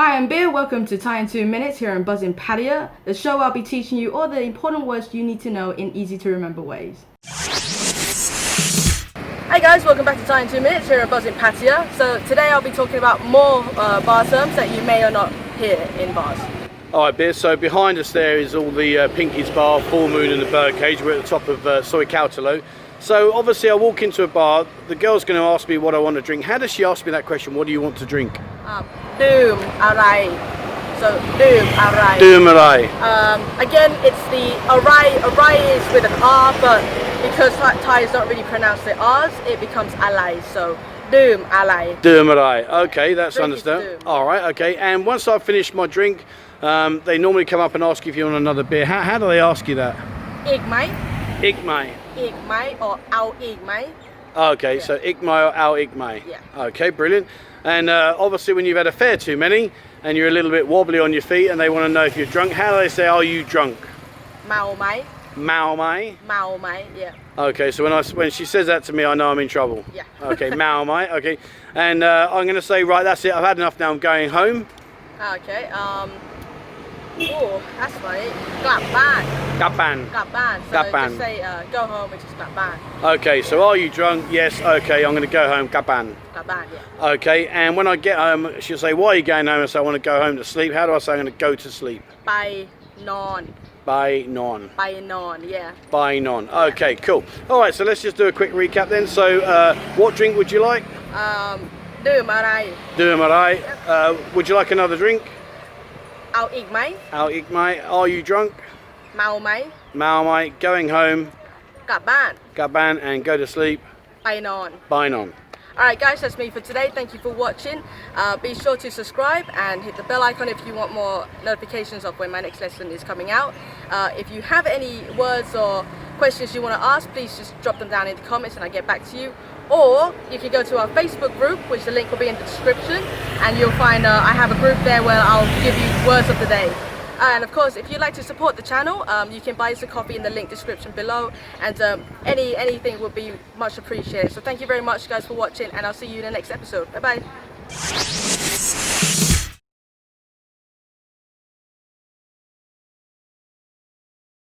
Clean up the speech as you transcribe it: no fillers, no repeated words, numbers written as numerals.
Hi, I'm Bier. Welcome to Thai in 2 Minutes here on Buzzin Pattaya, the show I'll be teaching you all the important words you need to know in easy to remember ways. Hi guys, welcome back to Thai in 2 Minutes here on Buzzin Pattaya. So today I'll be talking about more bar terms that you may or not hear in bars. Alright Bier, so behind us there is all the Pinky's Bar, Full Moon and the Birdcage. We're at the top of Soy Kautalo. So obviously I walk into a bar, the girl's going to ask me what I want to drink. How does she ask me that question? What do you want to drink? DUUM, ARAI. So DUUM, ARAI. DUUM, ARAI. Again, it's the ARAI. ARAI is with an R, but because Thais don't really pronounce the R's, it becomes ALAI. So DUUM, ALAI. DUUM, ARAI. Okay, that's Drink understood. Alright, okay. And once I've finished my drink, they normally come up and ask if you want another beer. How do they ask you that? Ik mai. Ik mai. Ik mai or ao ik mai. Okay, Yeah. so ik mai or ao ik mai. Yeah. Okay, brilliant. And obviously when you've had a fair too many and you're a little bit wobbly on your feet and they want to know if you're drunk, how do they say, are you drunk? Mao mai. Mao mai? Mao mai, yeah. Okay, so when she says that to me, I know I'm in trouble. Yeah. Okay, Mao mai, okay. And I'm going to say, right, that's it, I've had enough now, I'm going home. Okay, oh, that's funny. Gap ban. Gap ban. Gap ban. So Gap ban. just say go home, which is gap ban. Okay, so are you drunk? Yes, okay, I'm going to go home, gap ban. Gap ban, yeah. Okay, and when I get home, she'll say, why are you going home? I say, I want to go home to sleep. How do I say I'm going to go to sleep? By non. By non. By non, yeah. By non. Okay, cool. All right, so let's just do a quick recap then. So, what drink would you like? DUUM ARAI. DUUM ARAI. Would you like another drink? Ao ik mai. Ao ik mai. Are you drunk? Mao mai. Mao mai. Going home. Gap ban. Gap ban and go to sleep. By non. By non. Alright guys, that's me for today. Thank you for watching. Be sure to subscribe and hit the bell icon if you want more notifications of when my next lesson is coming out. If you have any words or questions you want to ask, please just drop them down in the comments and I'll get back to you. Or you can go to our Facebook group, which the link will be in the description, and you'll find I have a group there where I'll give you words of the day. And of course, if you'd like to support the channel, you can buy us a coffee in the link description below, and anything would be much appreciated. So thank you very much guys for watching, and I'll see you in the next episode. Bye bye.